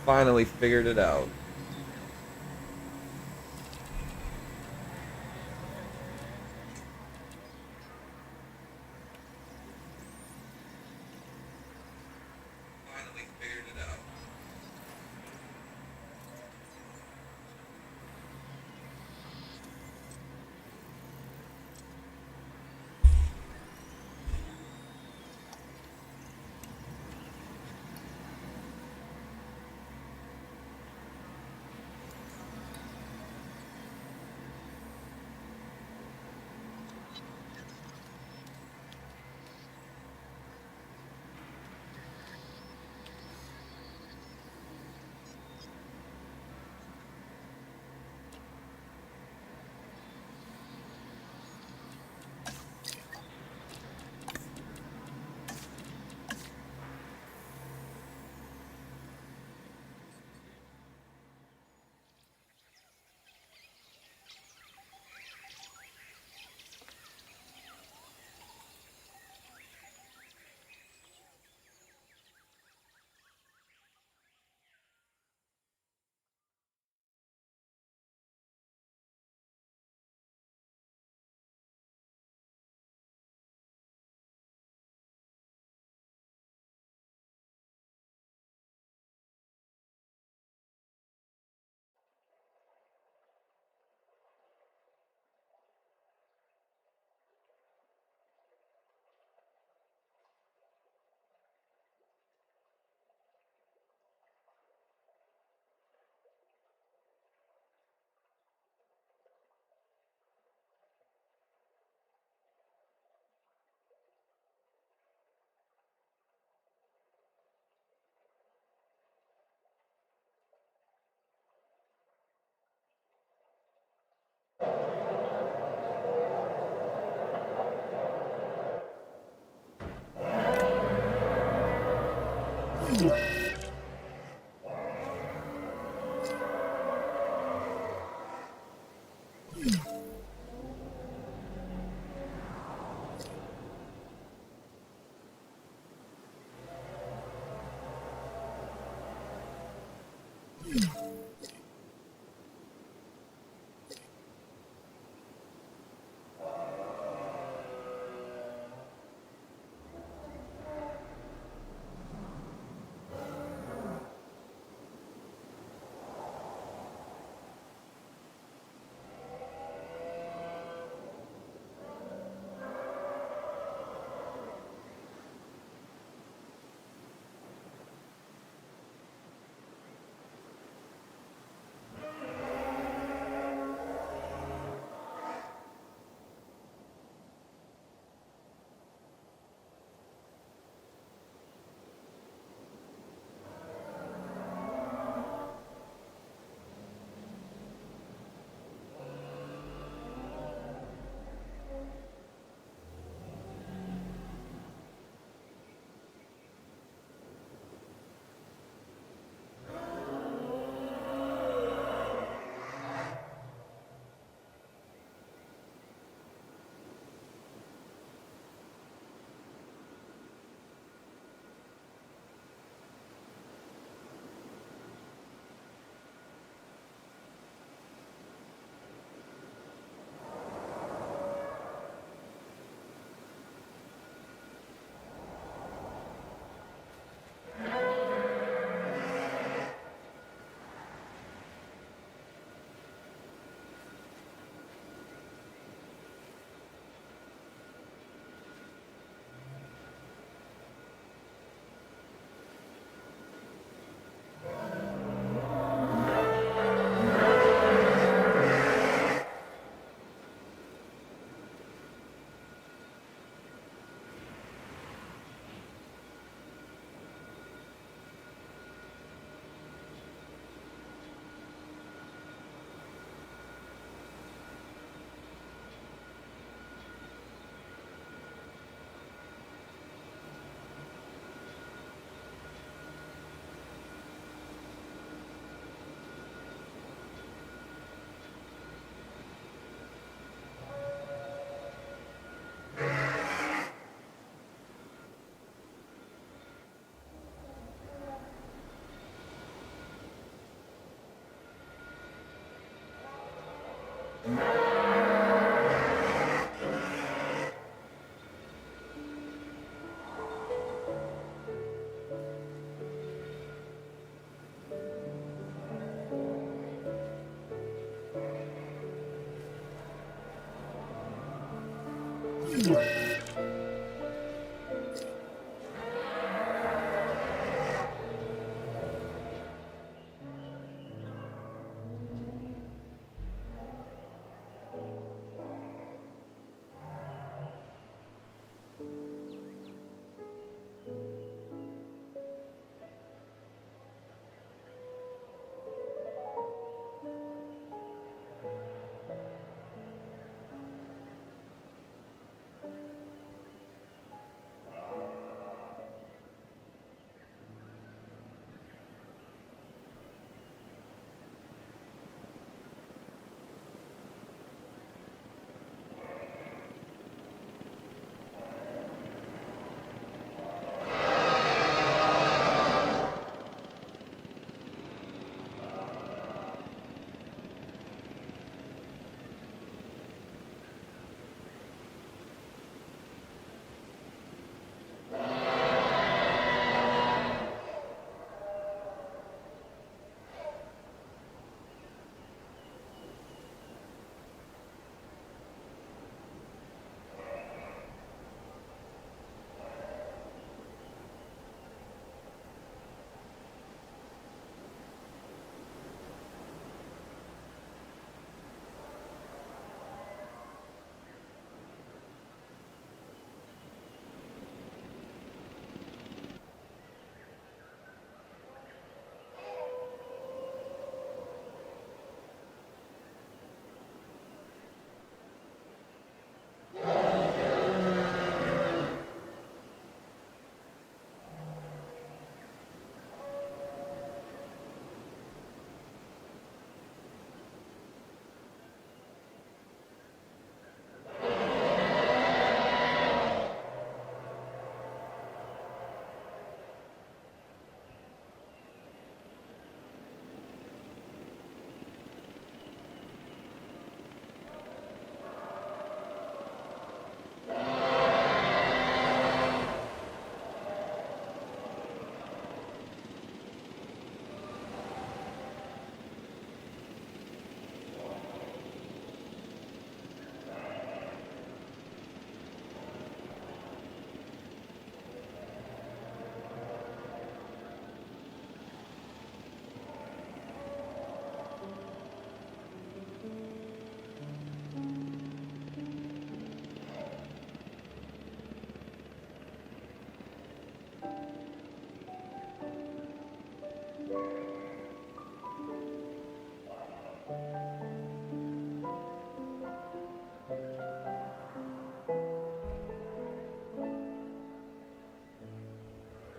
Finally figured it out. Finally figured it out.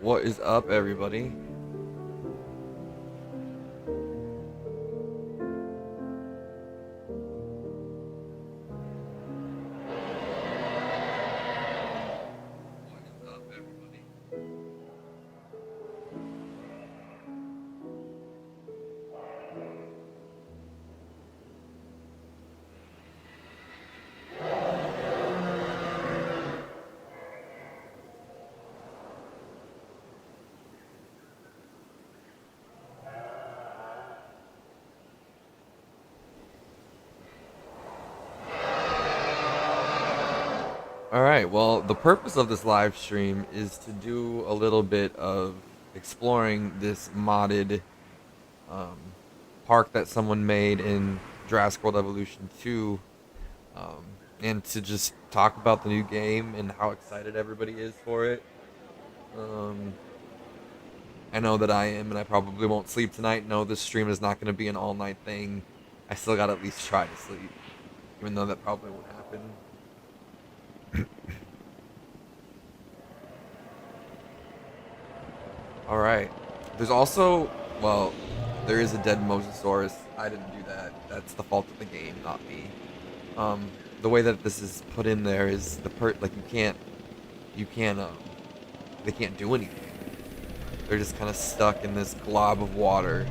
What is up, everybody? Alright, well, the purpose of this live stream is to do a little bit of exploring this modded um, park that someone made in Jurassic World Evolution 2, and to just talk about the new game and how excited everybody is for it. Um, I know that I am, and I probably won't sleep tonight. No, this stream is not going to be an all-night thing. I still got to at least try to sleep, even though that probably won't happen. All right. There's also, well, there is a dead Mosasaurus. I didn't do that. That's the fault of the game, not me. The way that this is put in there is like you can't, they can't do anything. They're just kind of stuck in this glob of water.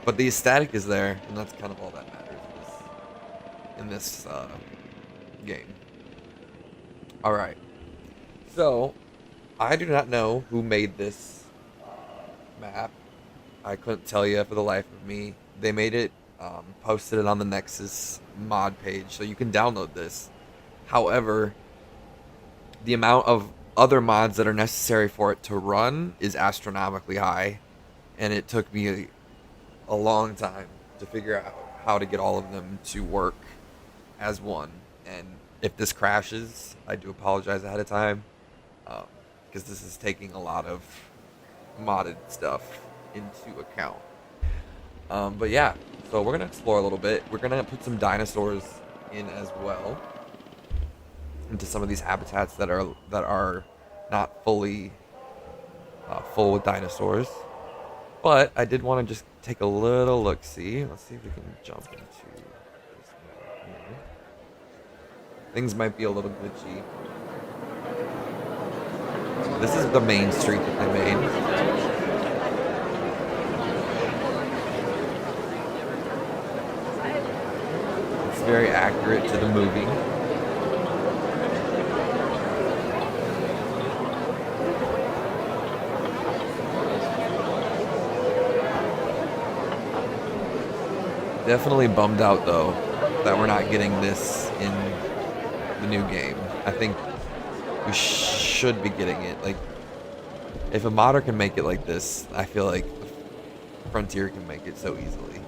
But the static is there, and that's kind of all that matters in this game. All right. So, I do not know who made this map. I couldn't tell you for the life of me. They made it, posted it on the Nexus mod page, so you can download this. However, the amount of other mods that are necessary for it to run is astronomically high, and it took me a long time to figure out how to get all of them to work as one. And if this crashes, I do apologize ahead of time, because this is taking a lot of modded stuff into account. But yeah, so we're gonna explore a little bit. We're gonna put some dinosaurs in as well into some of these habitats that are not fully full with dinosaurs. But I did want to just take a little look. See, let's see if we can jump into this map here. Things might be a little glitchy. This is the main street that they made. It's very accurate to the movie. Definitely bummed out though that we're not getting this in the new game. I think we should be getting it. Like, if a modder can make it like this, I feel like Frontier can make it so easily.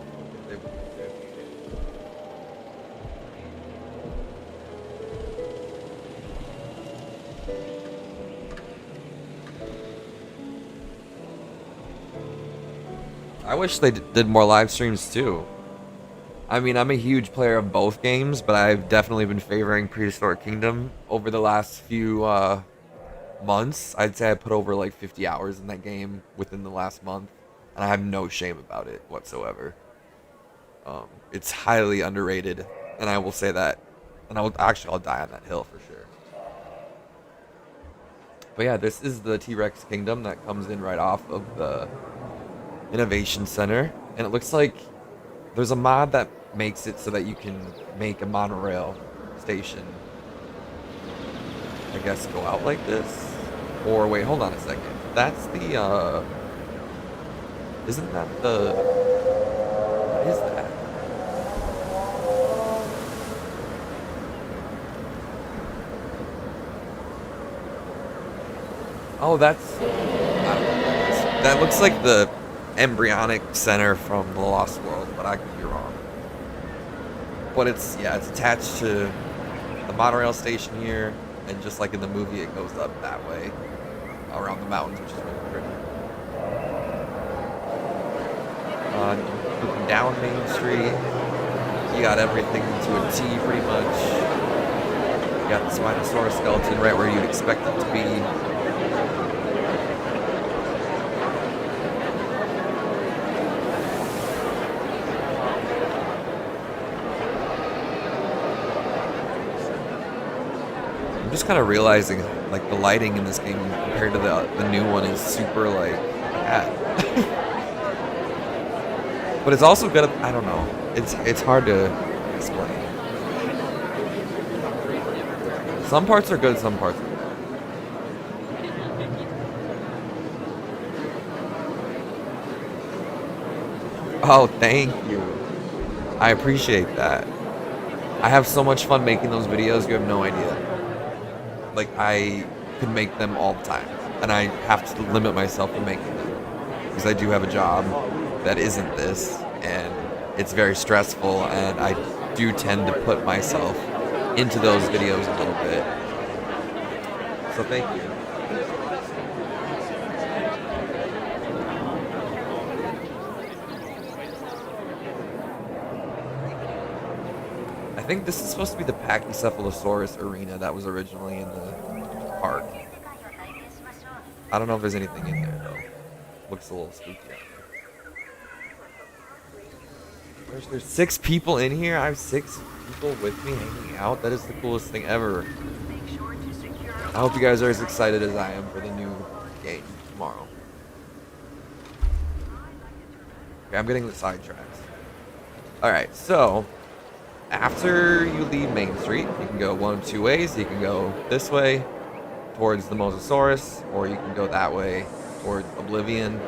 I wish they did more live streams too. I mean, I'm a huge player of both games, but I've definitely been favoring Prehistoric Kingdom over the last few months. I'd say I put over like 50 hours in that game within the last month, and I have no shame about it whatsoever. It's highly underrated, and I will say that. And I'll die on that hill for sure. But yeah, this is the T-Rex Kingdom that comes in right off of the Innovation Center, and it looks like there's a mod that makes it so that you can make a monorail station, I guess, go out like this. Or wait, hold on a second. That's the isn't that the, what is that? Oh, that looks like the embryonic center from the Lost World, but I could be wrong. But it's attached to the monorail station here, and just like in the movie, it goes up that way around the mountains, which is really pretty. Looking down Main Street, you got everything to a T pretty much. You got the Spinosaurus skeleton right where you'd expect it to be. I'm just kind of realizing, like, the lighting in this game compared to the new one is super, like, bad. But it's also good at, I don't know. It's hard to explain. Some parts are good, some parts are bad. Oh, thank you. I appreciate that. I have so much fun making those videos, you have no idea. Like, I could make them all the time, and I have to limit myself from making them because I do have a job that isn't this, and it's very stressful, and I do tend to put myself into those videos a little bit. So thank you. I think this is supposed to be the Pachycephalosaurus arena that was originally in the park. I don't know if there's anything in there though. Looks a little spooky out there. There's 6 people in here. I have 6 people with me hanging out. That is the coolest thing ever. I hope you guys are as excited as I am for the new game tomorrow. Okay, I'm getting the sidetracked. Alright, so after you leave Main Street, you can go one of 2 ways. You can go this way towards the Mosasaurus, or you can go that way towards Oblivion.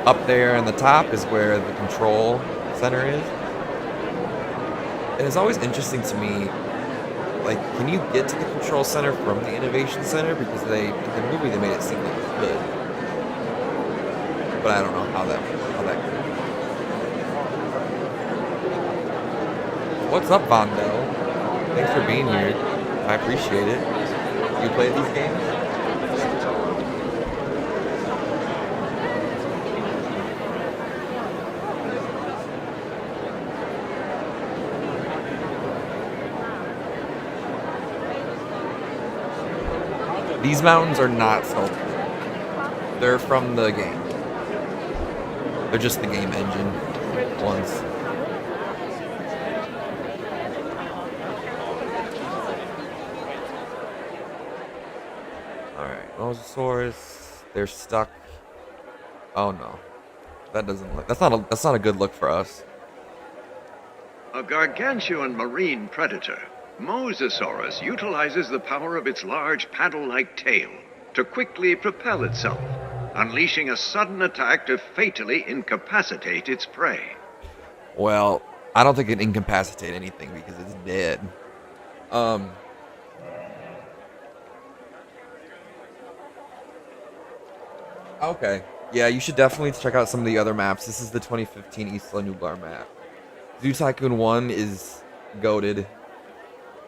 Up there on the top is where the control center is. And it's always interesting to me like, can you get to the control center from the innovation center? Because they in the movie they made it seem like you could, but I don't know how that could. What's up, Vondo? Thanks for being here. I appreciate it. You play these games? These mountains are not sculpted. They're from the game. They're just the game engine ones. Alright, Mosasaurus. They're stuck. Oh no. That doesn't look that's not a good look for us. A gargantuan marine predator, Mosasaurus utilizes the power of its large paddle-like tail to quickly propel itself, unleashing a sudden attack to fatally incapacitate its prey. Well, I don't think it incapacitate anything because it's dead. Okay. Yeah, you should definitely check out some of the other maps. This is the 2015 Isla Nublar map. Zoo Tycoon 1 is goated.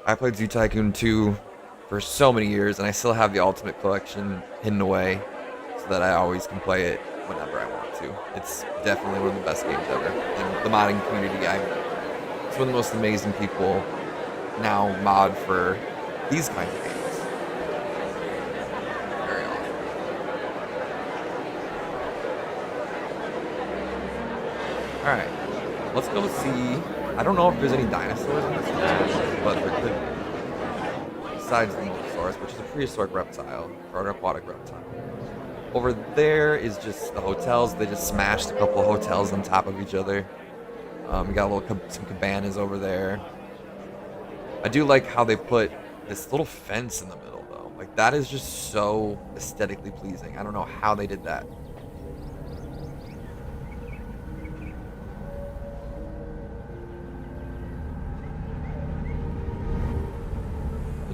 I played Zoo Tycoon 2 for so many years, and I still have the Ultimate Collection hidden away so that I always can play it whenever I want to. It's definitely one of the best games ever. In the modding community, it's one of the most amazing people now mod for these kinds of games. Very awesome. Alright. Let's go see. I don't know if there's any dinosaurs in this game, but there could be. Besides the Mosasaurus, which is a prehistoric reptile, or an aquatic reptile. Over there is just the hotels. They just smashed a couple of hotels on top of each other. We got some cabanas over there. I do like how they put this little fence in the middle, though. Like, that is just so aesthetically pleasing. I don't know how they did that.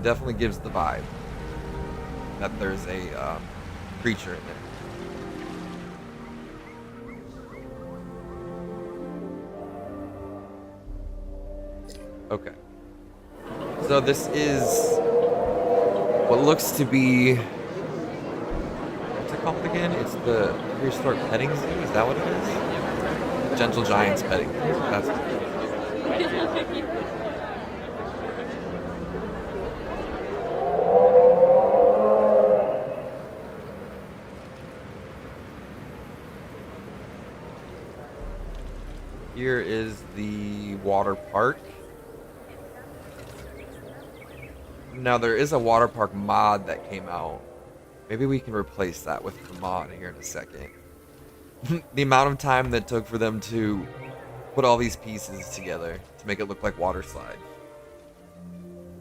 Definitely gives the vibe that there's a creature in there. Okay. So this is what looks to be, what's it called again? It's the prehistoric petting zoo. Is that what it is? Gentle Giants petting zoo. That's what it is. Here is the water park. Now there is a water park mod that came out. Maybe we can replace that with the mod here in a second. The amount of time that took for them to put all these pieces together to make it look like water slide.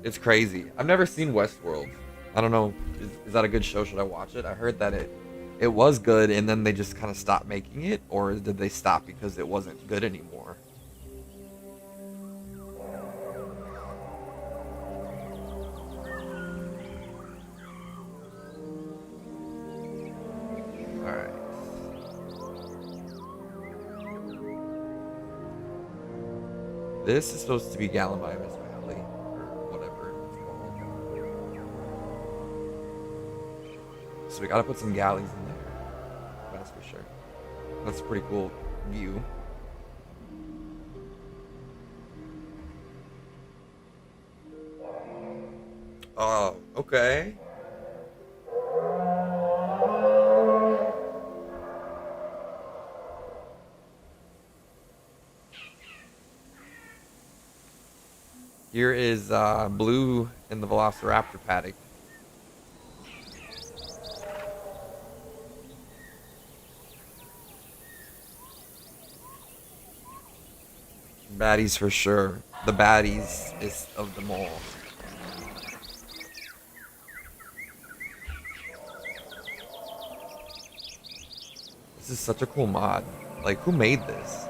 It's crazy. I've never seen Westworld. I don't know. Is that a good show? Should I watch it? I heard that it was good, and then they just kind of stopped making it, or did they stop because it wasn't good anymore? Alright. This is supposed to be Gallimimus Valley, or whatever it's called. So we gotta put some galleys in there. That's for sure. That's a pretty cool view. Oh, okay. Here is Blue in the Velociraptor paddock. Baddies for sure. The baddies is of them all. This is such a cool mod. Like, who made this?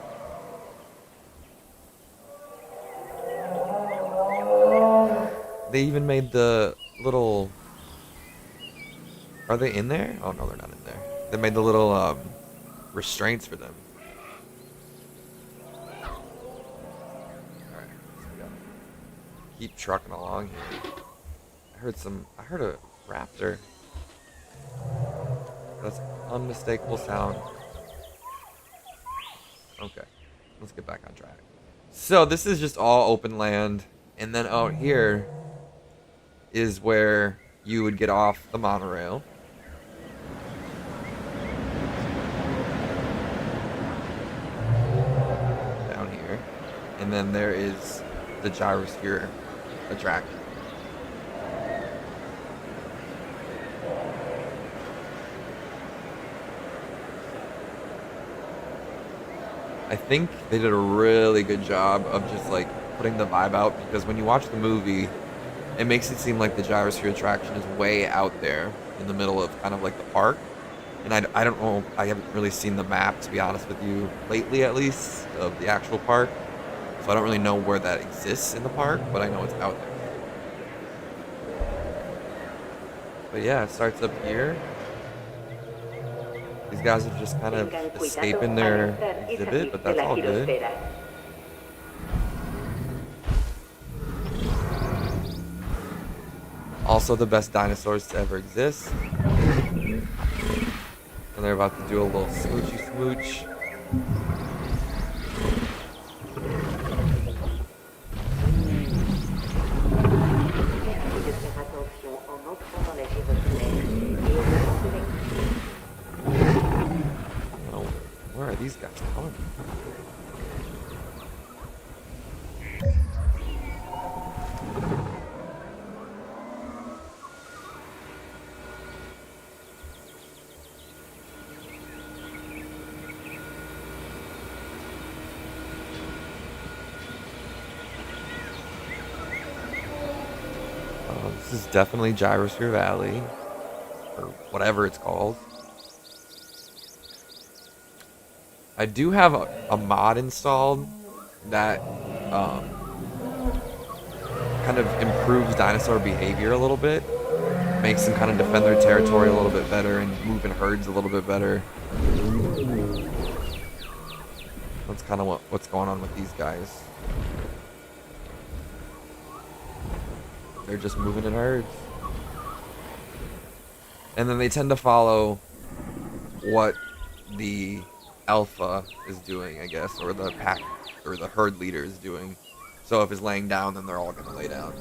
They even made the little. Are they in there? Oh no, they're not in there. They made the little restraints for them. All right, so we gotta keep trucking along here. I heard a raptor. That's unmistakable sound. Okay, let's get back on track. So this is just all open land, and then out here is where you would get off the monorail. Down here, and then there is the gyrosphere attraction. I think they did a really good job of just like putting the vibe out because when you watch the movie, it makes it seem like the gyrosphere attraction is way out there in the middle of kind of like the park. And I don't know, I haven't really seen the map to be honest with you, lately at least, of the actual park. So I don't really know where that exists in the park, but I know it's out there. But yeah, it starts up here. These guys are just kind of escaping their exhibit, but that's all good. Also the best dinosaurs to ever exist. And they're about to do a little smoochy smooch. Oh, where are these guys coming from? This is definitely Gyrosphere Valley, or whatever it's called. I do have a mod installed that um, kind of improves dinosaur behavior a little bit, makes them kind of defend their territory a little bit better and move in herds a little bit better. That's kind of what's going on with these guys. They're just moving in herds. And then they tend to follow what the alpha is doing, I guess, or the pack or the herd leader is doing. So if it's laying down, then they're all going to lay down.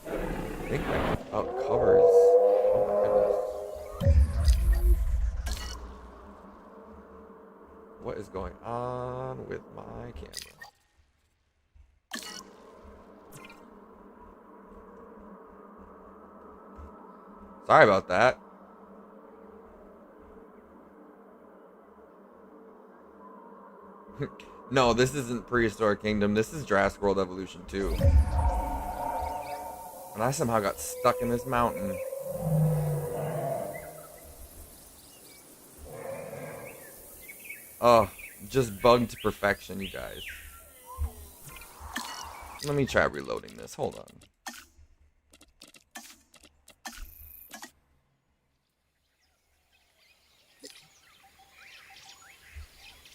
I think that about covers. Oh my goodness. What is going on with my camera? Sorry about that. No, this isn't Prehistoric Kingdom. This is Jurassic World Evolution 2. And I somehow got stuck in this mountain. Oh, just bugged to perfection, you guys. Let me try reloading this. Hold on.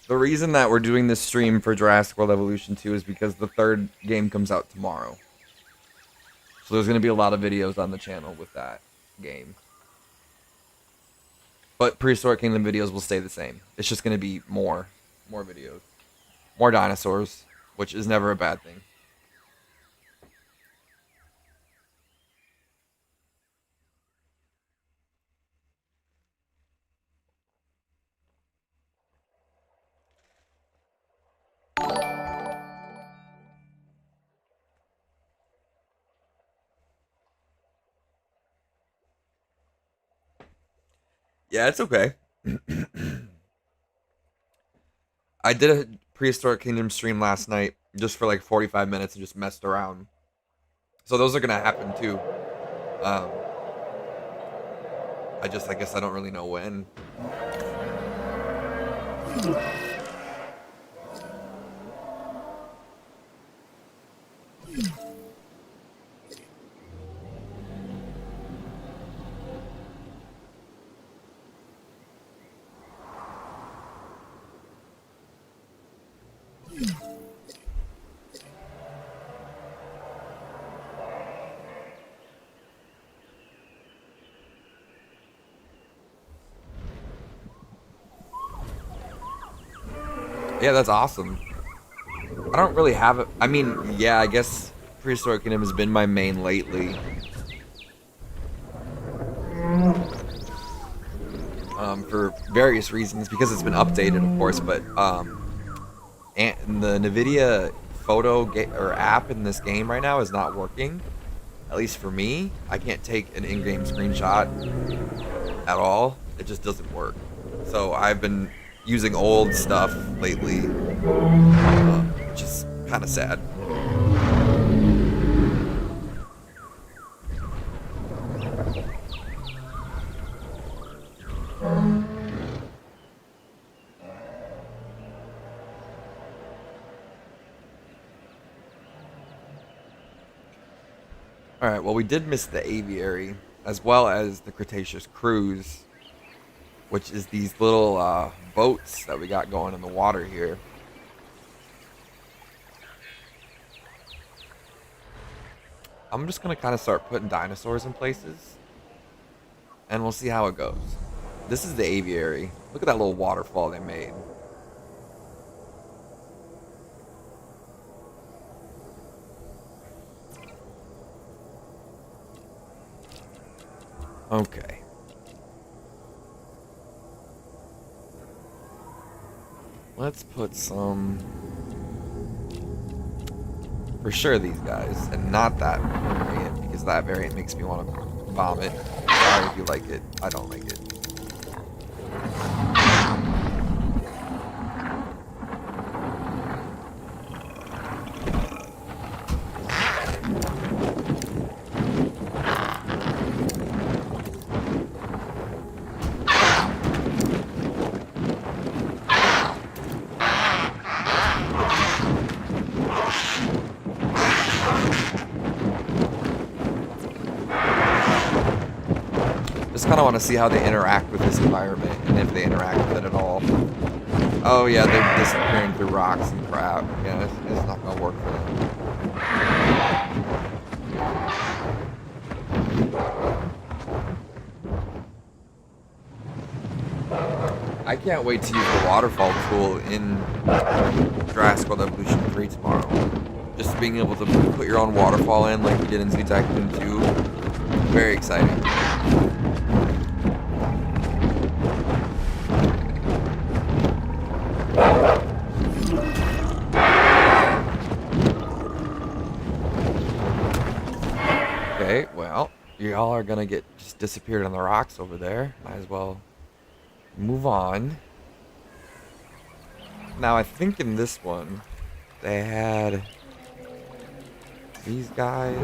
The reason that we're doing this stream for Jurassic World Evolution 2 is because the third game comes out tomorrow. So there's going to be a lot of videos on the channel with that game. But Prehistoric Kingdom videos will stay the same. It's just going to be more videos. More dinosaurs, which is never a bad thing. Yeah, it's okay. I did a Prehistoric Kingdom stream last night just for like 45 minutes and just messed around. So those are gonna happen too. Um, I guess I don't really know when. Yeah, that's awesome. I don't really have it. I mean, yeah, I guess Prehistoric Kingdom has been my main lately. For various reasons, because it's been updated, of course. But and the NVIDIA or app in this game right now is not working. At least for me, I can't take an in-game screenshot at all. It just doesn't work. So I've been using old stuff lately, which is kind of sad. Alright, well, we did miss the aviary, as well as the Cretaceous cruise, which is these little boats that we got going in the water here. I'm just going to kind of start putting dinosaurs in places, and we'll see how it goes. This is the aviary. Look at that little waterfall they made. Okay. Let's put some... For sure these guys, and not that variant, because that variant makes me want to vomit. Sorry if you like it. I don't like it. Kind of want to see how they interact with this environment, and if they interact with it at all. Oh yeah, they're disappearing through rocks and crap. Yeah, it's not gonna work for them. I can't wait to use the waterfall tool in Jurassic World Evolution 3 tomorrow. Just being able to put your own waterfall in like we did in Zoo Tycoon 2. Very exciting. Okay, well, y'all are gonna get just disappeared on the rocks over there. Might as well move on. Now, I think in this one, they had these guys.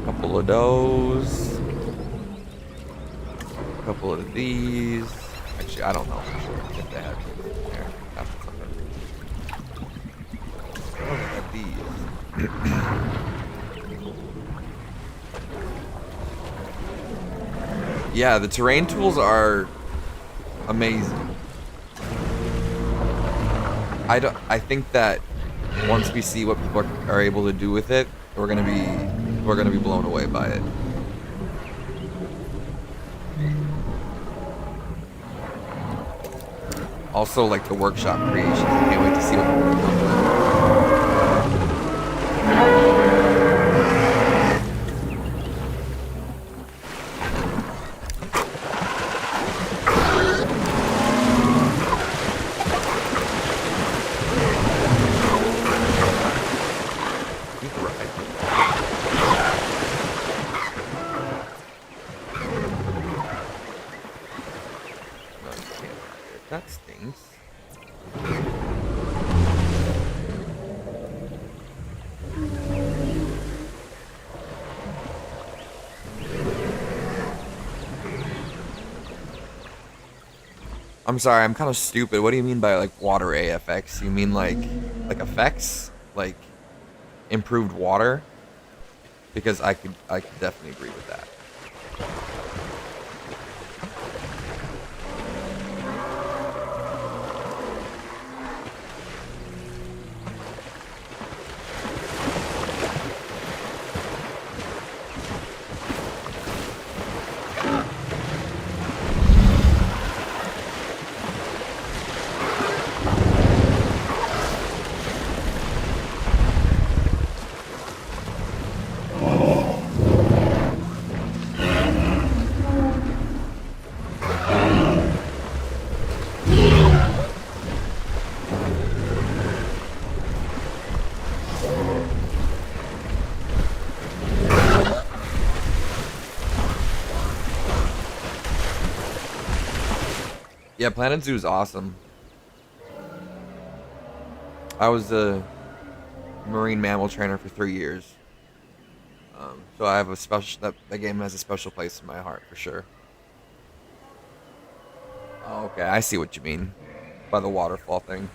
Couple of those. A couple of these. Actually, I don't know for sure if they had these there. That's something. Oh, they had these. Yeah, the terrain tools are amazing. I think that once we see what people are able to do with it, we're gonna be blown away by it. Also, like the workshop creations, I can't wait to see what people come up with. That stinks. I'm sorry, I'm kind of stupid. What do you mean by like water AFX? You mean like effects? Like improved water? Because I could definitely agree with that. Yeah, Planet Zoo is awesome. I was a marine mammal trainer for 3 years. So I have a special that game has a special place in my heart for sure. Oh, okay, I see what you mean by the waterfall thing.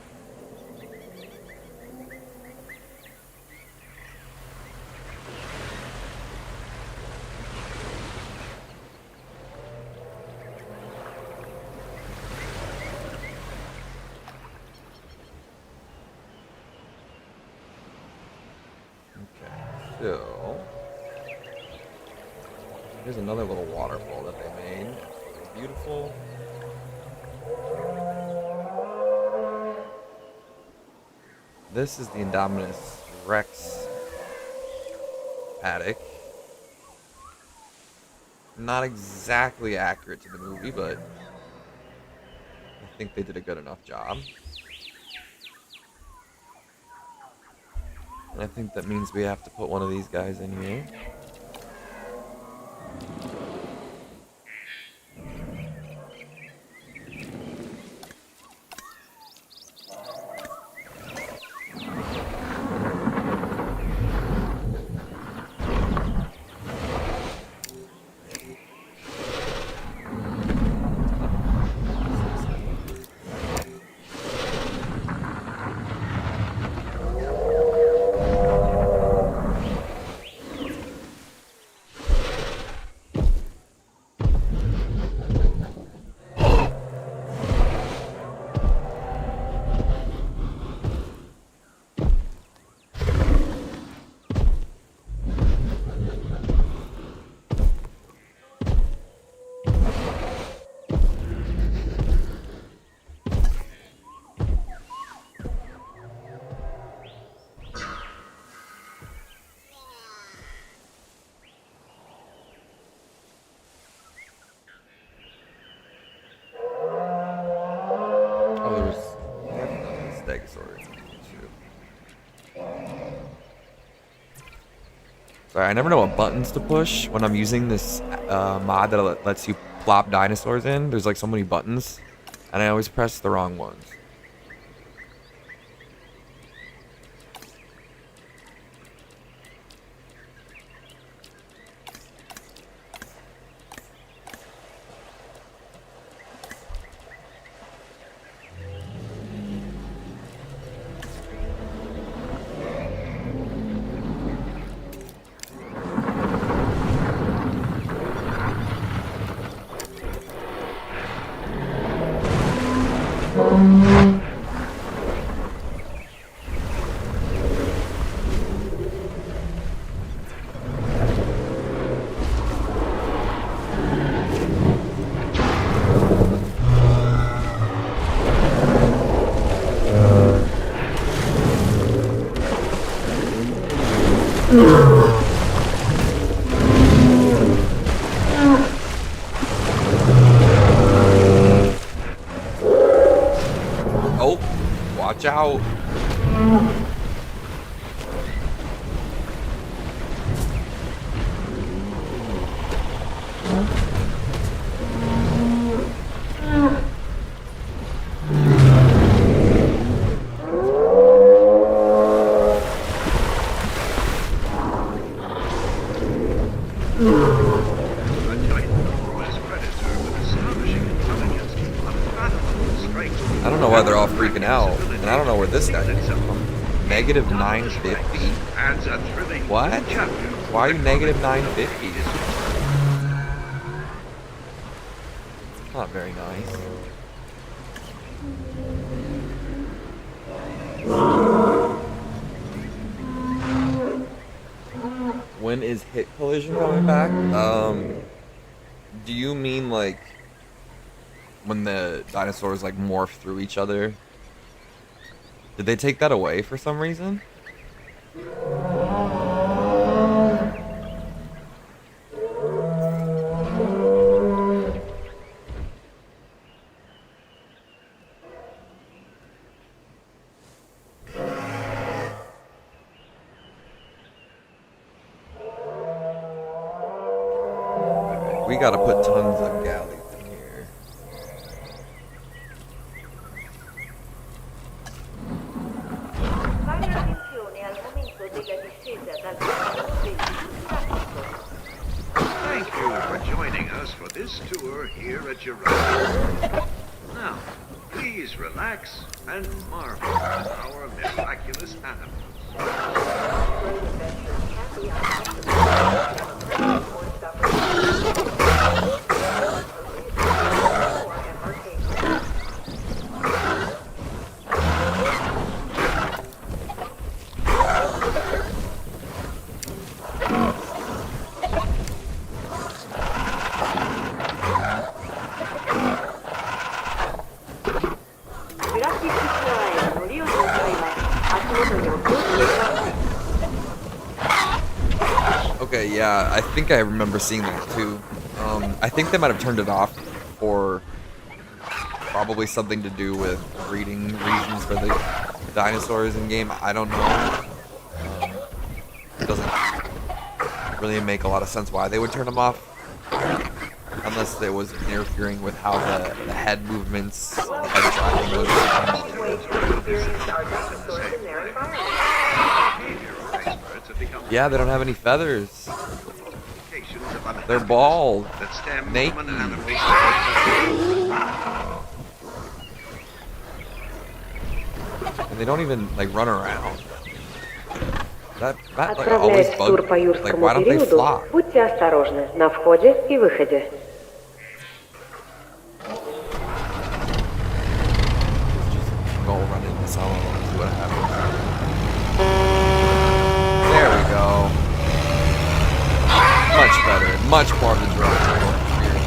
Okay, so here's another little waterfall that they made. It's beautiful. This is the Indominus Rex attic. Not exactly accurate to the movie, but I think they did a good enough job. And I think that means we have to put one of these guys in here. Oh, there was definitely a Stegosaurus in here too. Sorry, I never know what buttons to push when I'm using this mod that lets you plop dinosaurs in. There's like so many buttons, and I always press the wrong ones. Oh, watch out. I don't know why they're all freaking out, and I don't know where this guy came from. Negative 950? Adds a thrilling What? chapter. Why are you negative 950? Not very nice. When is hit collision coming back? Do you mean like when the dinosaurs like morph through each other? Did they take that away for some reason? We gotta put tons of galleys in here. Thank you for joining us for this tour here at Jurassic. Now, please relax and marvel at our miraculous animals. Okay, yeah, I think I remember seeing that too. I think they might have turned it off for probably something to do with breeding reasons for the dinosaurs in game. I don't know. It doesn't really make a lot of sense why they would turn them off, unless it was interfering with how the head movements, the head tracking was. Yeah, they don't have any feathers. They're bald. Naked. And they don't even like run around. That like always Отправляясь в тур bugs по me. Like, юрскому why don't they периоду, fly? будьте осторожны на входе и выходе. Go run into some of them and see what happens. There we go. Much better. Much more of the Jurassic World experience.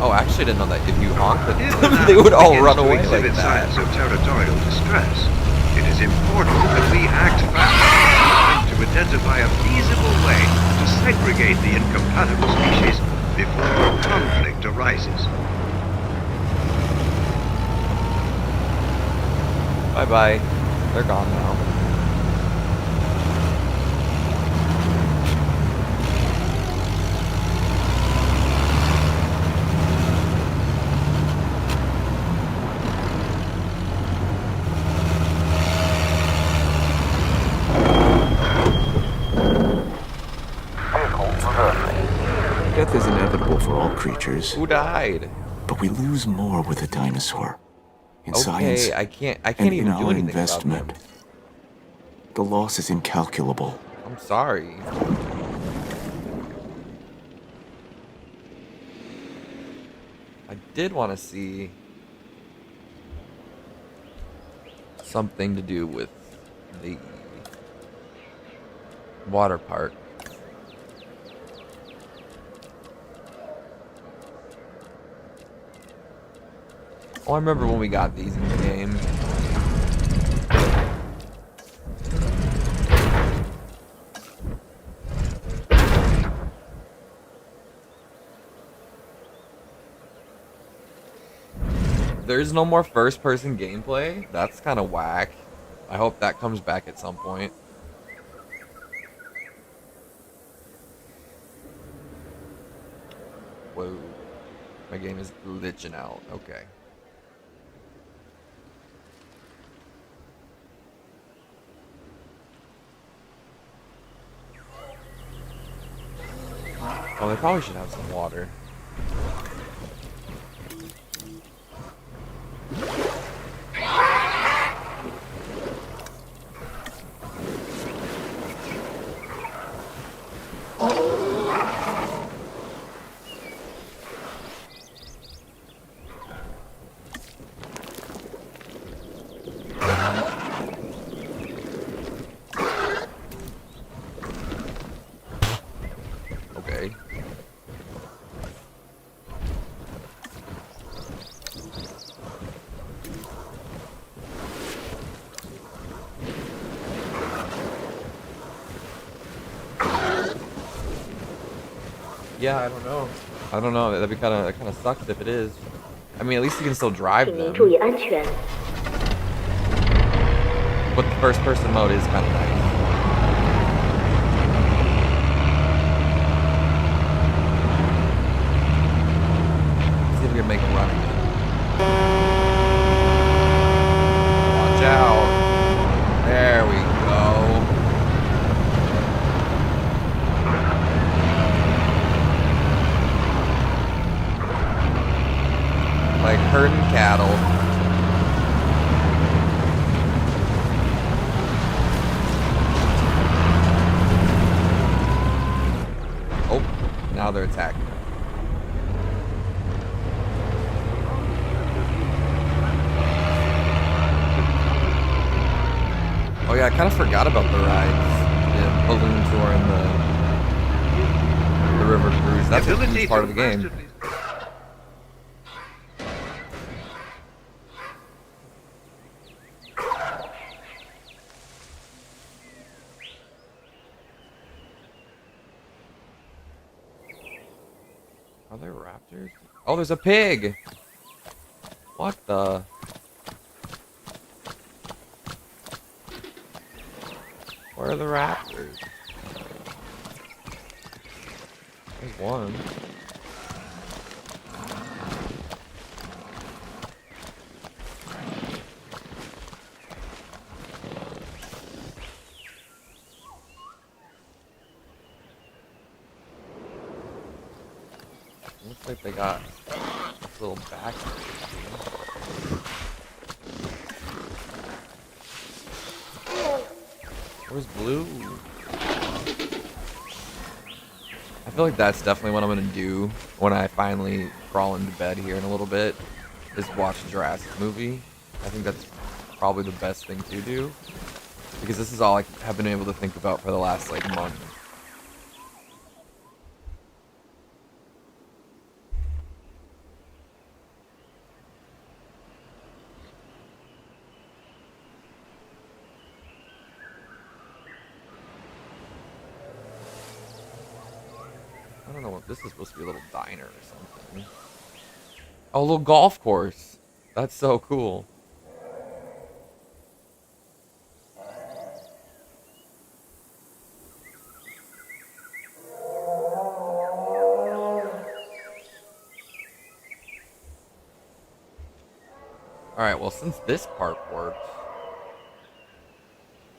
Oh, actually, I didn't know that if you honked at them, they would all run away like that. Signs of territorial distress. It is important that we act fast to identify a feasible way to segregate the incompatible species before conflict arises. Bye-bye. They're gone now. Death is inevitable for all creatures, Who died? but we lose more with a dinosaur. In science, Okay, I can't and even in do our anything investment, about them. the loss is incalculable. I'm sorry. I did want to see something to do with the water park. Oh, I remember when we got these in the game. There's no more first-person gameplay? That's kind of whack. I hope that comes back at some point. Whoa. My game is glitching out. Okay. Oh, they probably should have some water. Yeah, I don't know. I don't know. That'd be that kind of sucks if it is. I mean, at least you can still drive 请您注 them. 意安全。 But the first person mode is kind of nice. Let's see if we can make a run again. Watch out. There we go. Like herding cattle. Oh, now they're attacking. Oh yeah, I kind of forgot about the rides. The balloon tour and the river cruise. That's a huge part of the game. Are there raptors? Oh, there's a pig! What the? Where are the raptors? There's one. Looks like they got this little back. Where's Blue? I feel like that's definitely what I'm gonna do when I finally crawl into bed here in a little bit, is watch a Jurassic movie. I think that's probably the best thing to do, because this is all I have been able to think about for the last like month. I don't know what this is supposed to be, a little diner or something. Oh, a little golf course. That's so cool. Alright, well, since this part worked,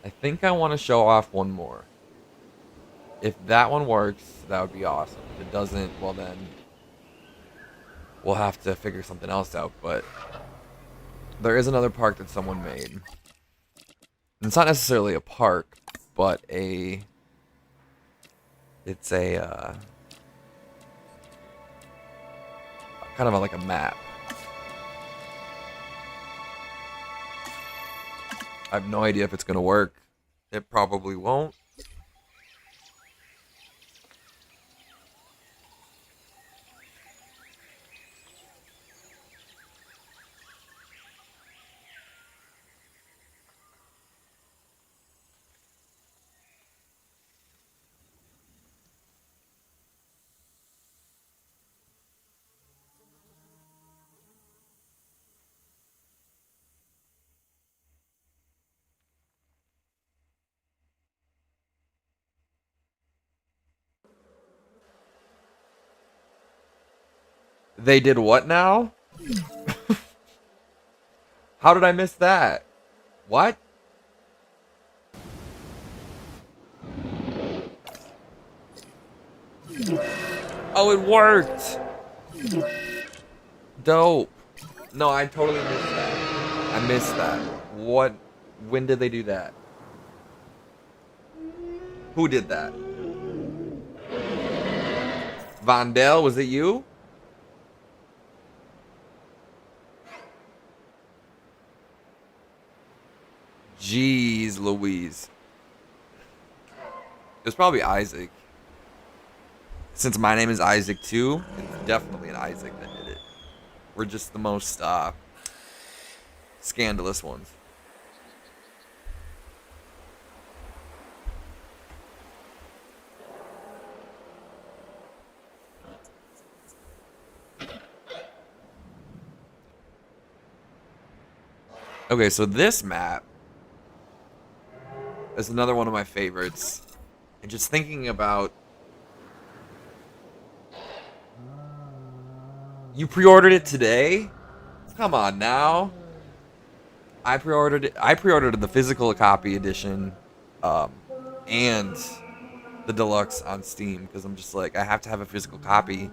I think I want to show off one more. If that one works, that would be awesome. If it doesn't, well then, we'll have to figure something else out. But there is another park that someone made. And it's not necessarily a park, but it's a kind of like a map. I have no idea if it's gonna work. It probably won't. They did what now? How did I miss that? What? Oh, it worked! Dope. No, I totally missed that. I missed that. What? When did they do that? Who did that? Vondell, was it you? Jeez Louise. It was probably Isaac. Since my name is Isaac too, it's definitely an Isaac that did it. We're just the most scandalous ones. Okay, so this map is another one of my favorites. And just thinking about... You pre-ordered it today? Come on now. I pre-ordered the physical copy edition and the deluxe on Steam because I'm just like, I have to have a physical copy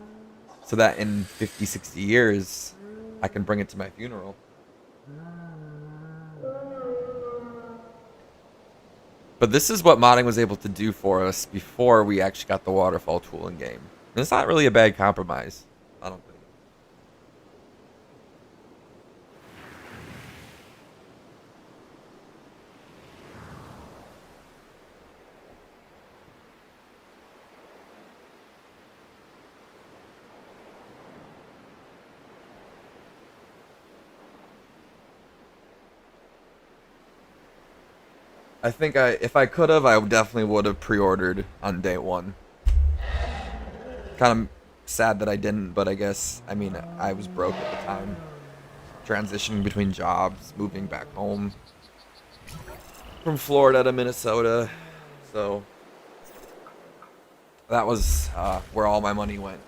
so that in 50, 60 years I can bring it to my funeral. But this is what modding was able to do for us before we actually got the waterfall tool in game. And it's not really a bad compromise, I don't think. I think if I could have, I definitely would have pre-ordered on day one. Kind of sad that I didn't, but I guess, I mean, I was broke at the time. Transitioning between jobs, moving back home from Florida to Minnesota. So that was where all my money went.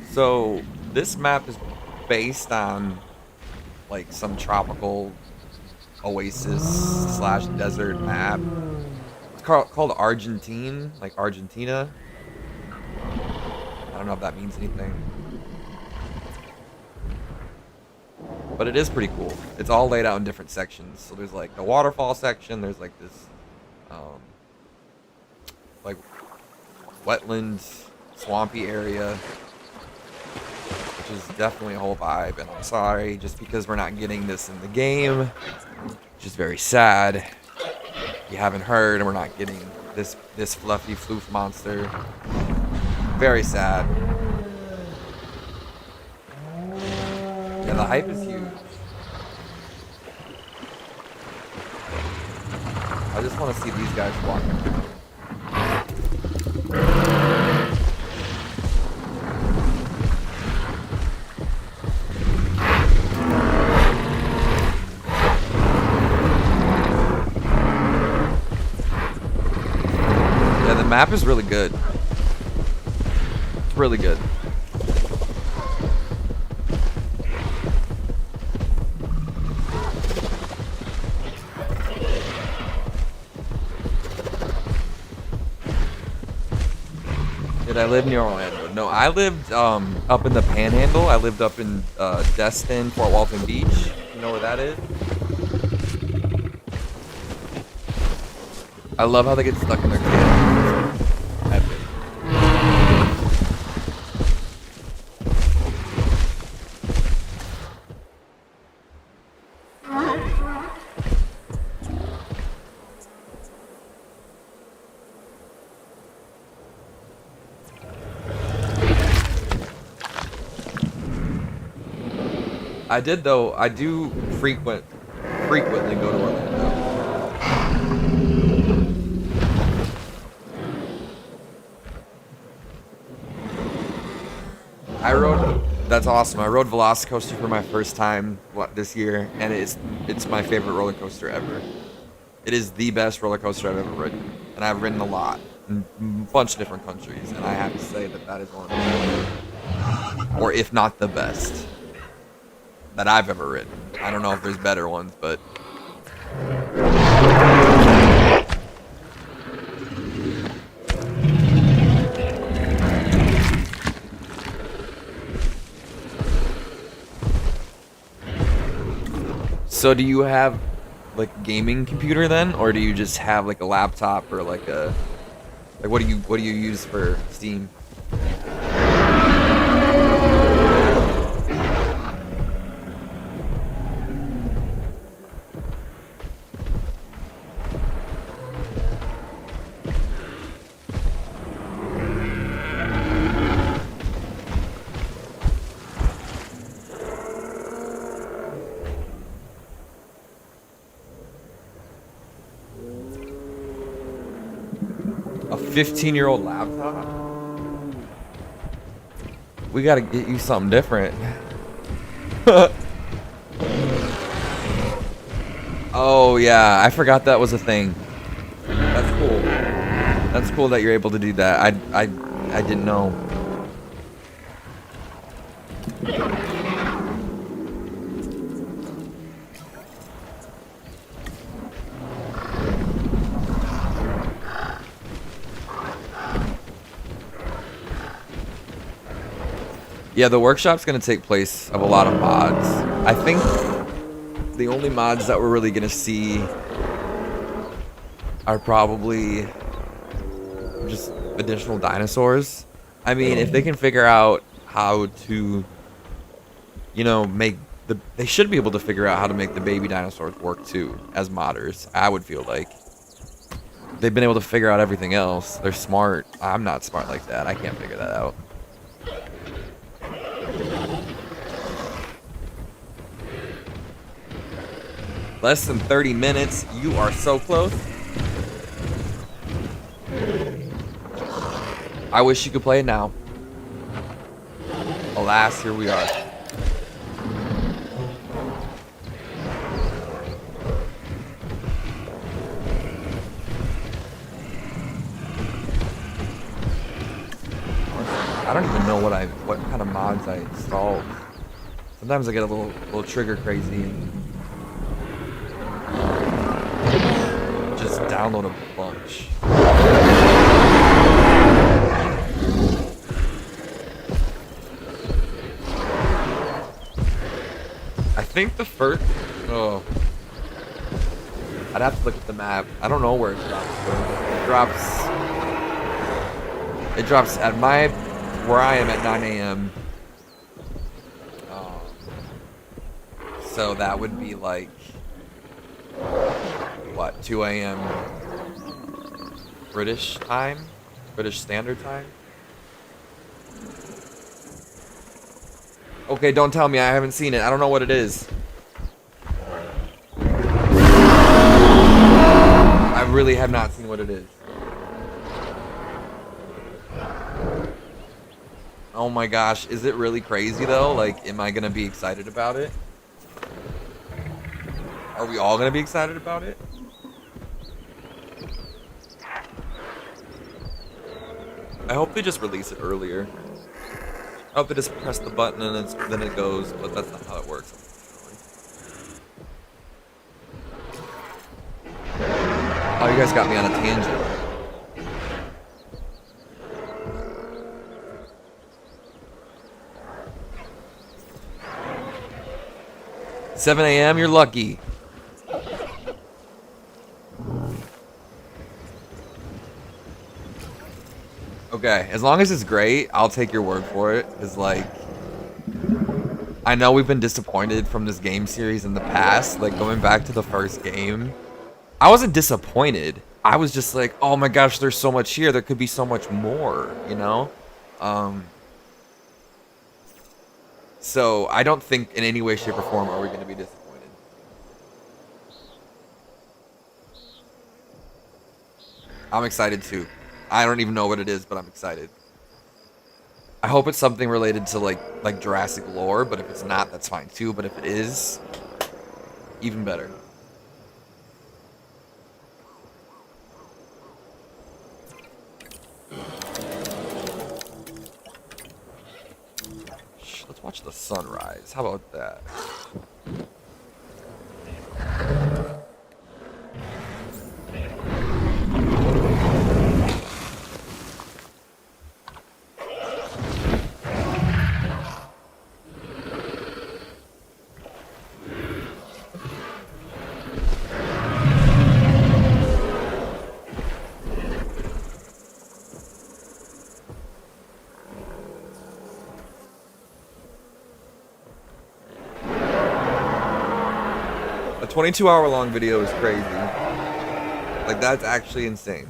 So this map is based on like some tropical oasis slash desert map. It's called Argentine, like Argentina. I don't know if that means anything. But it is pretty cool. It's all laid out in different sections. So there's like the waterfall section, there's like this like wetlands, swampy area, which is definitely a whole vibe. And I'm sorry, just because we're not getting this in the game, which is very sad. You haven't heard, and we're not getting this fluffy floof monster. Very sad. Yeah, the hype is huge. I just want to see these guys walking around. Yeah, the map is really good. It's really good. Did I live near Orlando? No, I lived up in the Panhandle. I lived up in Destin, Fort Walton Beach. You know where that is? I love how they get stuck in their cans. Epic. I did though. I do frequently go to Orlando. I rode. That's awesome. I rode Velocicoaster for my first time this year, and it's my favorite roller coaster ever. It is the best roller coaster I've ever ridden, and I've ridden a lot in a bunch of different countries, and I have to say that is one of the best, or if not the best, that I've ever ridden. I don't know if there's better ones, but so do you have like a gaming computer then, or do you just have like a laptop or like a what do you use for Steam? 15-year-old laptop? We gotta get you something different. Oh yeah, I forgot that was a thing. That's cool. That's cool that you're able to do that. I didn't know. Yeah, the workshop's gonna take place of a lot of mods. I think the only mods that we're really gonna see are probably just additional dinosaurs. I mean, if they can figure out how to, you know, they should be able to figure out how to make the baby dinosaurs work too, as modders. I would feel like they've been able to figure out everything else. They're smart. I'm not smart like that. I can't figure that out. Less than 30 minutes. You are so close. I wish you could play it now. Alas, here we are. I don't even know what kind of mods I installed. Sometimes I get a little trigger crazy and just download a bunch. I think the first... Oh. I'd have to look at the map. I don't know where it drops. It drops at where I am at 9 a.m. So that would be like... What, 2 a.m. British time? British Standard Time? Okay, don't tell me. I haven't seen it. I don't know what it is. I really have not seen what it is. Oh my gosh. Is it really crazy though? Like, am I going to be excited about it? Are we all going to be excited about it? I hope they just release it earlier. I hope they just press the button and then it goes, but that's not how it works. Oh, you guys got me on a tangent. $7 a.m., you're lucky. Okay, as long as it's great, I'll take your word for it. Because, like, I know we've been disappointed from this game series in the past. Like, going back to the first game, I wasn't disappointed. I was just like, oh my gosh, there's so much here. There could be so much more, you know? So, I don't think in any way, shape, or form are we going to be disappointed. I'm excited, too. I don't even know what it is, but I'm excited. I hope it's something related to like Jurassic lore, but if it's not, that's fine too. But if it is, even better. Let's watch the sunrise. How about that? A 22-hour-long video is crazy. Like, that's actually insane.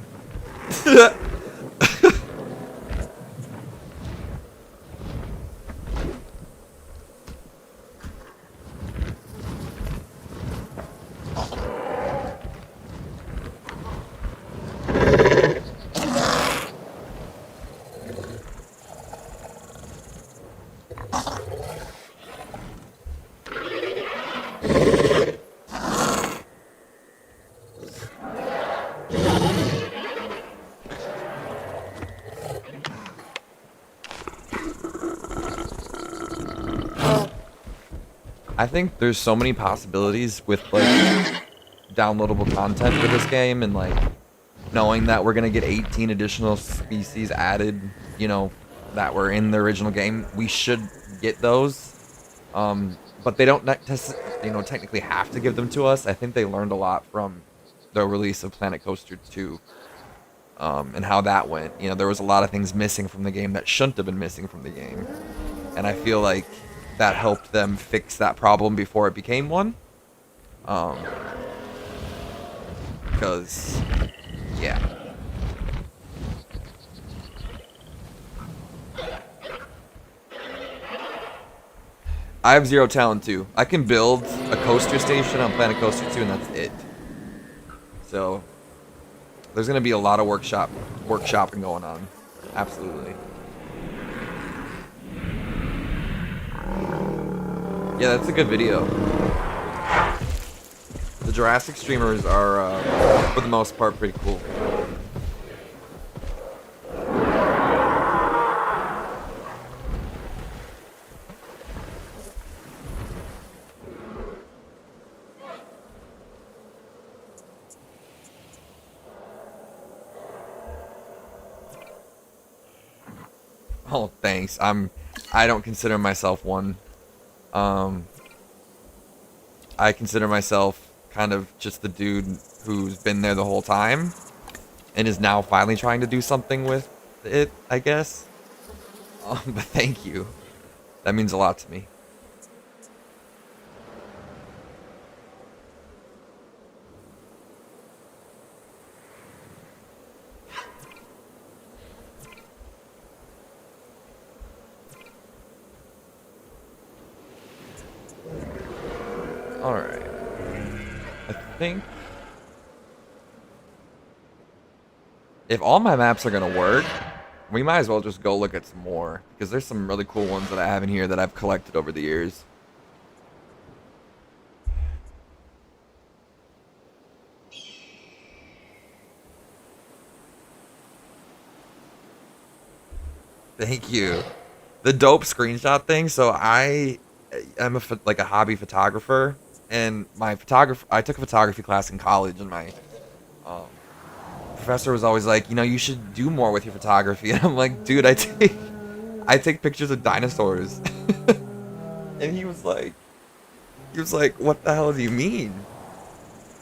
I think there's so many possibilities with like downloadable content for this game, and like knowing that we're gonna get 18 additional species added, you know, that were in the original game. We should get those, but they don't technically have to give them to us. I think they learned a lot from the release of Planet Coaster 2, and how that went. You know, there was a lot of things missing from the game that shouldn't have been missing from the game, and I feel like that helped them fix that problem before it became one. Because, yeah. I have zero talent too. I can build a coaster station on Planet Coaster 2, and that's it. So there's gonna be a lot of workshopping going on. Absolutely. Yeah, that's a good video. The Jurassic streamers are, for the most part, pretty cool. Oh, thanks. I don't consider myself one. I consider myself kind of just the dude who's been there the whole time and is now finally trying to do something with it, I guess. But thank you. That means a lot to me. Alright. I think if all my maps are gonna work, we might as well just go look at some more, because there's some really cool ones that I have in here that I've collected over the years. Thank you. The dope screenshot thing. So I'm like a hobby photographer, and I took a photography class in college, and my um, professor was always like, you know, you should do more with your photography. And I'm like, dude, I take pictures of dinosaurs. And he was like, what the hell do you mean?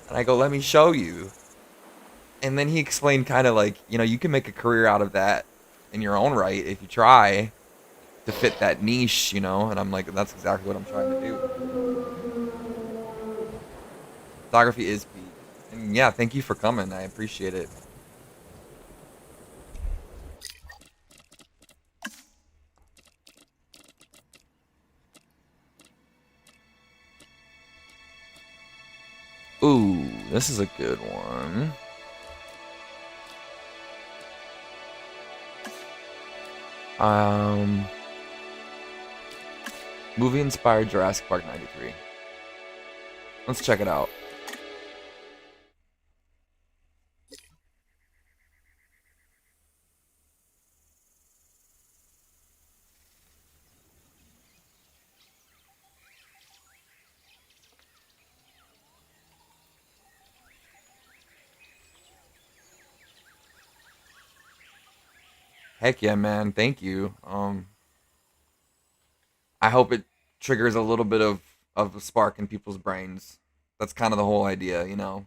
And I go, let me show you. And then he explained kind of like, you know, you can make a career out of that in your own right if you try to fit that niche, you know. And I'm like, that's exactly what I'm trying to do. Photography is peak. And yeah, thank you for coming. I appreciate it. Ooh, this is a good one. Movie inspired Jurassic Park 93. Let's check it out. Heck yeah, man. Thank you. I hope it triggers a little bit of a spark in people's brains. That's kind of the whole idea, you know.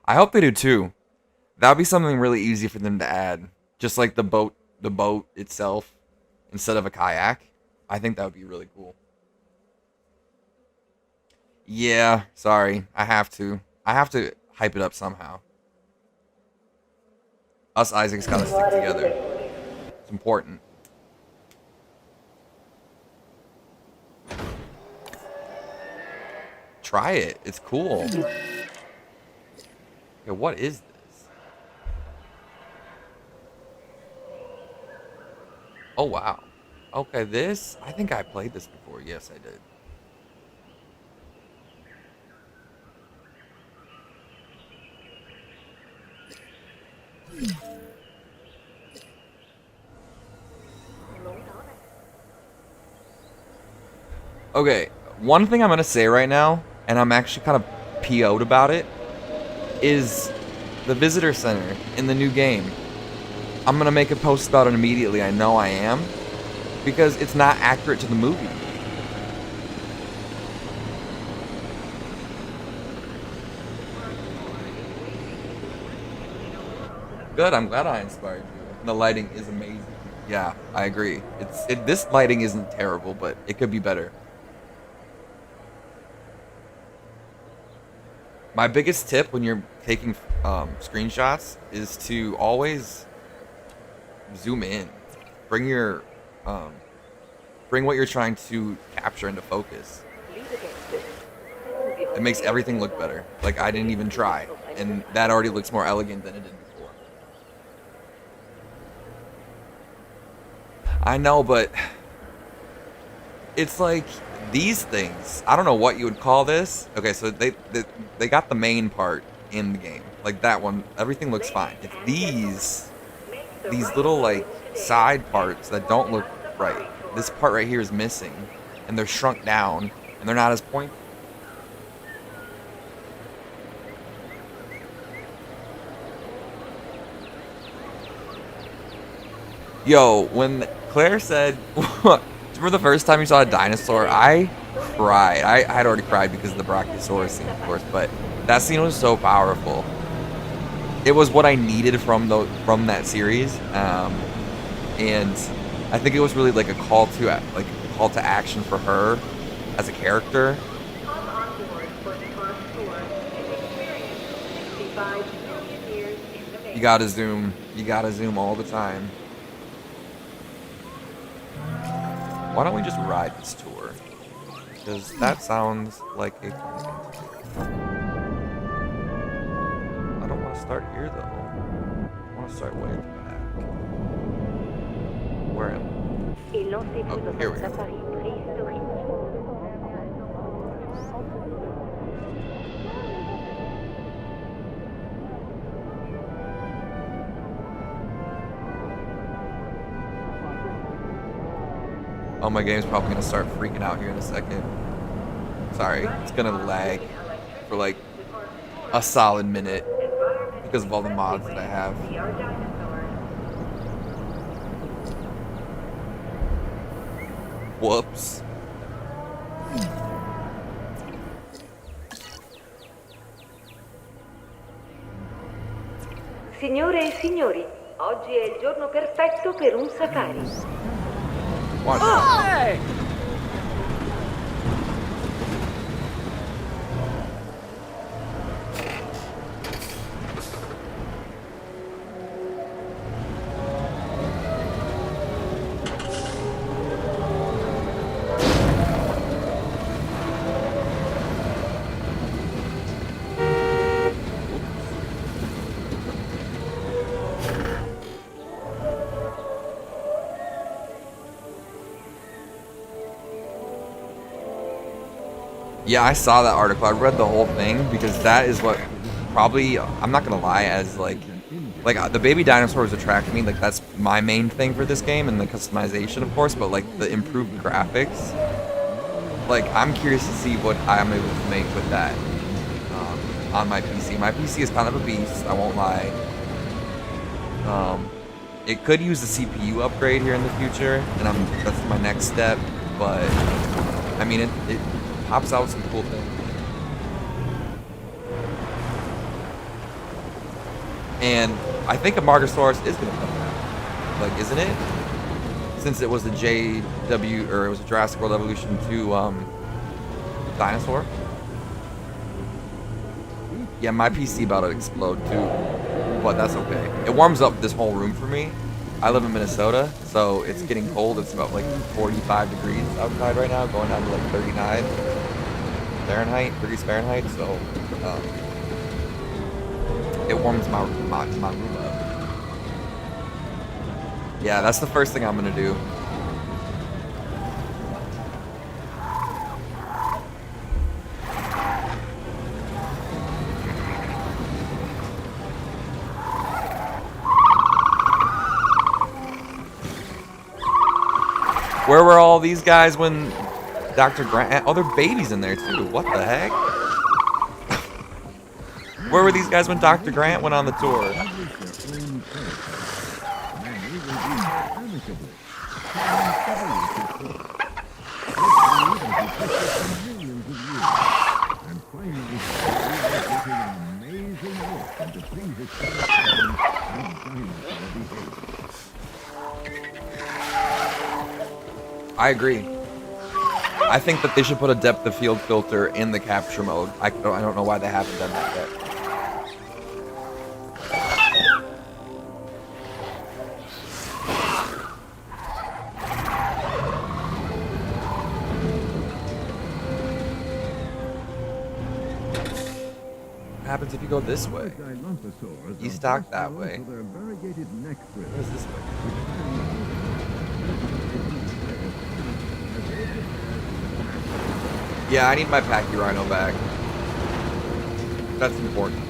I hope they do too. That would be something really easy for them to add. Just like the boat itself instead of a kayak. I think that would be really cool. Yeah, sorry. I have to. I have to hype it up somehow. Us Isaacs gotta stick together. It's important. Try it. It's cool. Okay, what is this? Oh wow. Okay, this I think I played this before. Yes, I did. Okay, one thing I'm gonna say right now, and I'm actually kind of PO'd about it, is the visitor center in the new game. I'm gonna make a post about it immediately. I know I am, because it's not accurate to the movie. Good. I'm glad I inspired you. The lighting is amazing. Yeah, I agree. This lighting isn't terrible, but it could be better. My biggest tip when you're taking screenshots is to always zoom in. Bring your bring what you're trying to capture into focus. It makes everything look better. Like I didn't even try, and that already looks more elegant than it did before. I know, but it's like these things. I don't know what you would call this. Okay, so they got the main part in the game, like that one. Everything looks fine. It's these little like side parts that don't look right. This part right here is missing, and they're shrunk down, and they're not as pointy. Yo, when Claire said, for the first time you saw a dinosaur, I cried. I had already cried because of the Brachiosaurus scene, of course, but that scene was so powerful. It was what I needed from that series, and I think it was really like a call to action for her as a character. You gotta zoom. You gotta zoom all the time. Why don't we just ride this tour? Because that sounds like a fun thing to do. I don't want to start here though. I want to start way at the back. Where am I? Oh, here we go. Oh, my game's probably gonna start freaking out here in a second. Sorry, it's gonna lag for like a solid minute because of all the mods that I have. Whoops. Signore e signori, oggi è il giorno perfetto per un safari. Watch out. Hey! Yeah, I saw that article. I read the whole thing because that is what probably, I'm not gonna lie, as like the baby dinosaurs attract me. Like that's my main thing for this game, and the customization, of course. But like the improved graphics, like I'm curious to see what I'm able to make with that on my PC. My PC is kind of a beast. I won't lie. It could use a CPU upgrade here in the future, and that's my next step. But I mean, it pops out some cool things. And I think a Margosaurus is gonna come out. Like, isn't it? Since it was the JW, or it was a Jurassic World Evolution 2 dinosaur. Yeah, my PC about to explode too. But that's okay. It warms up this whole room for me. I live in Minnesota, so it's getting cold. It's about like 45 degrees outside right now, going down to like 39 degrees Fahrenheit. So it warms my room up. Yeah, that's the first thing I'm gonna do. Where were all these guys when Dr. Grant... Oh, there are babies in there, too. What the heck? Where were these guys when Dr. Grant went on the tour? I agree. I think that they should put a depth of field filter in the capture mode. I don't know why they haven't done that yet. What happens if you go this way? You stock that way. What is this way? Yeah, I need my Pachyrhino back. That's important.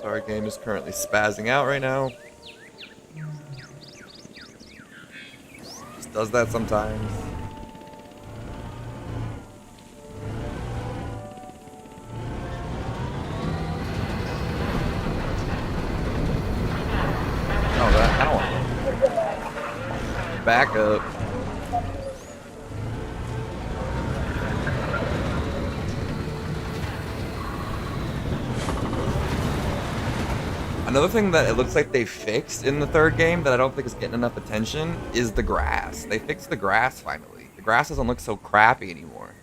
So our game is currently spazzing out right now. Just does that sometimes. Oh, that, I don't want to. Back up. Another thing that it looks like they fixed in the third game that I don't think is getting enough attention is the grass. They fixed the grass finally. The grass doesn't look so crappy anymore.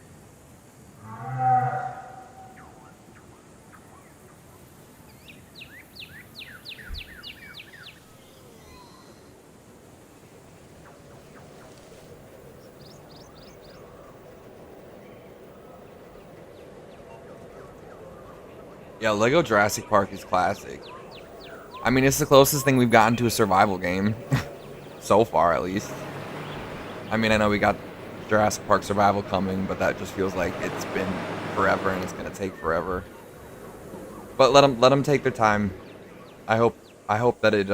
Yeah, Lego Jurassic Park is classic. I mean, it's the closest thing we've gotten to a survival game. So far, at least. I mean, I know we got Jurassic Park Survival coming, but that just feels like it's been forever and it's gonna take forever. But let them take their time. I hope that it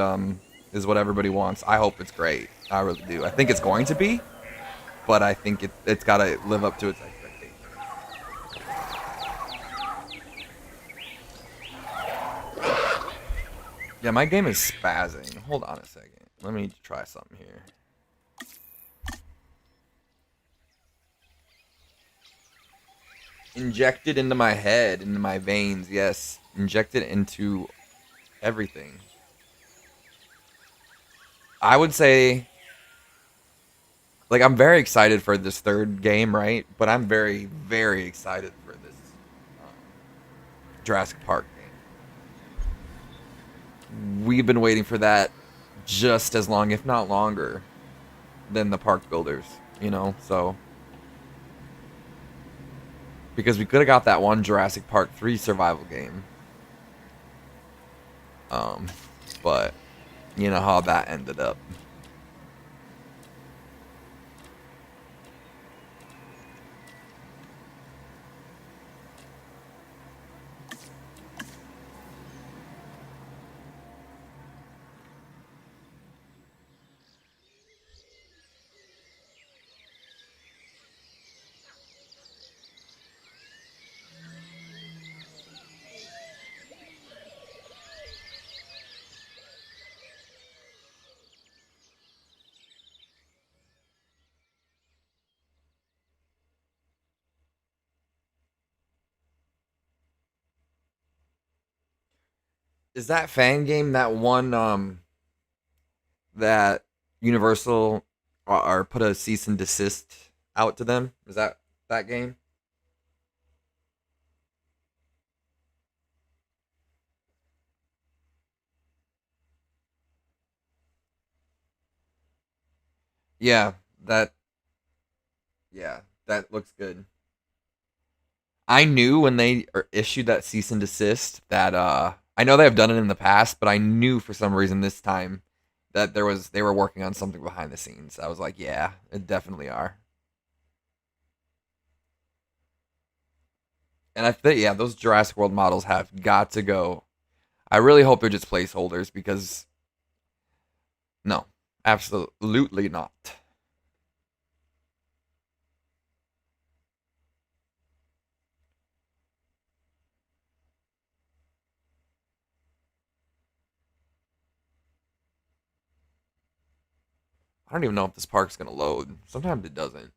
is what everybody wants. I hope it's great. I really do. I think it's going to be, but I think it's got to live up to its expectations. Yeah, my game is spazzing. Hold on a second. Let me try something here. Injected into my head, into my veins, yes. Injected into everything. I would say, like, I'm very excited for this third game, right? But I'm very, very excited for this Jurassic Park game. We've been waiting for that just as long, if not longer, than the park builders, you know? So, because we could have got that one Jurassic Park 3 survival game. But you know how that ended up. Is that fan game that one that Universal or put a cease and desist out to them? Is that game? Yeah, that Yeah, that looks good. I knew when they issued that cease and desist that I know they have done it in the past, but I knew for some reason this time that they were working on something behind the scenes. I was like, yeah, it definitely are. And I think yeah, those Jurassic World models have got to go. I really hope they're just placeholders because no, absolutely not. I don't even know if this park's gonna load. Sometimes it doesn't.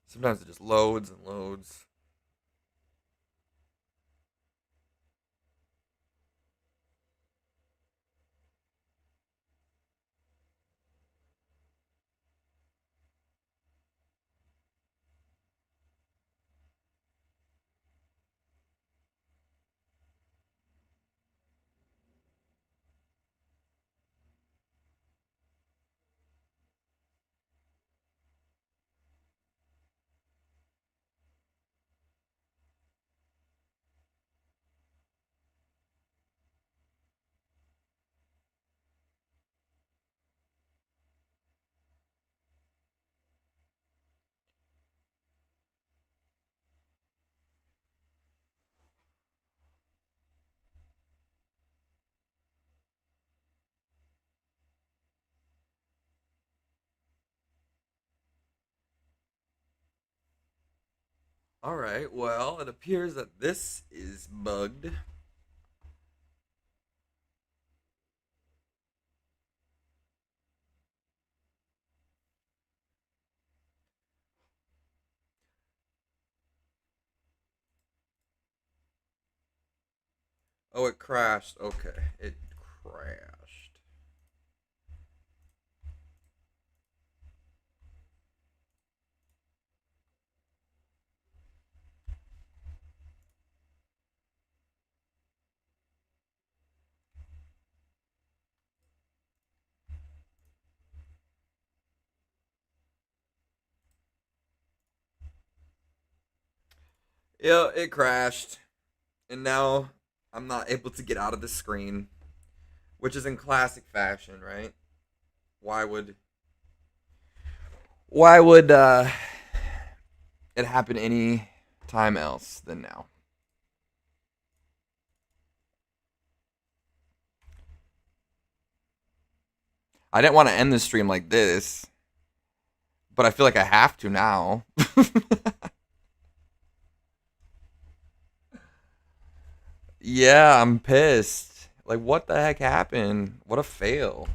Sometimes it just loads and loads. All right. Well, it appears that this is bugged. Oh, it crashed. Okay, it crashed. Yeah, it crashed, and now I'm not able to get out of the screen, which is in classic fashion, right? Why would why would it happen any time else than now? I didn't want to end the stream like this, but I feel like I have to now. Yeah, I'm pissed. Like, what the heck happened? What a fail.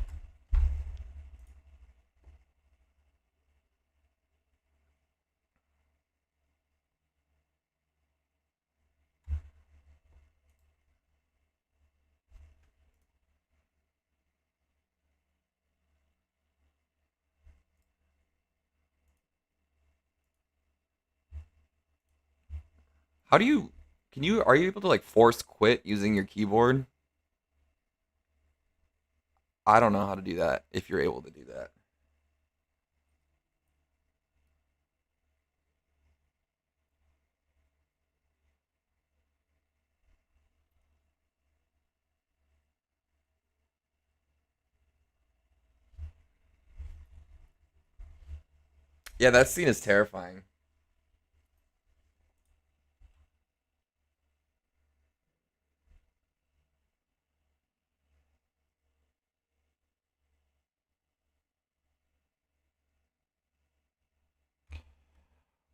How do you are you able to like force quit using your keyboard? I don't know how to do that if you're able to do that. Yeah, that scene is terrifying.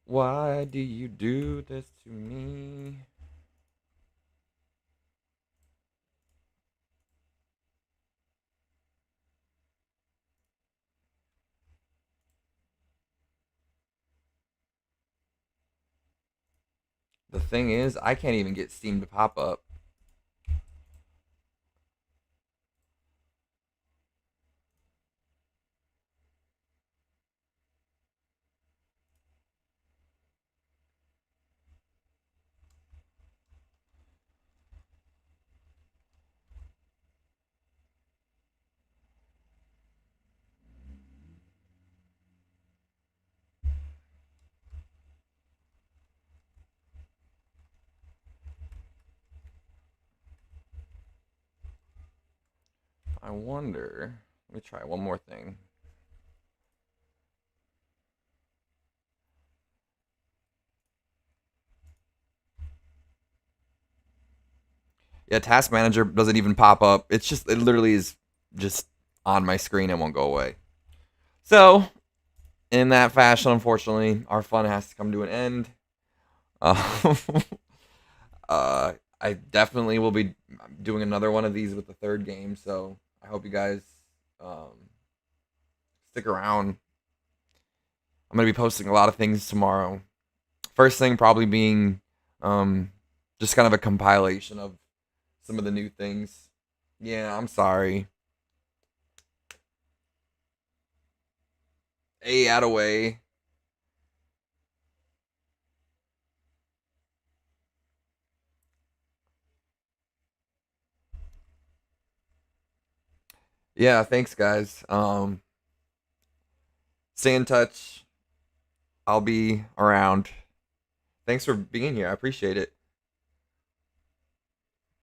Why do you do this to me? The thing is, I can't even get Steam to pop up. I wonder. Let me try one more thing. Yeah, Task Manager doesn't even pop up. It literally is just on my screen and won't go away. So, in that fashion, unfortunately, our fun has to come to an end. Uh, I definitely will be doing another one of these with the third game, so I hope you guys um, stick around. I'm going to be posting a lot of things tomorrow. First thing probably being just kind of a compilation of some of the new things. Yeah, I'm sorry. A Attaway. Yeah, thanks guys. Stay in touch. I'll be around. Thanks for being here. I appreciate it.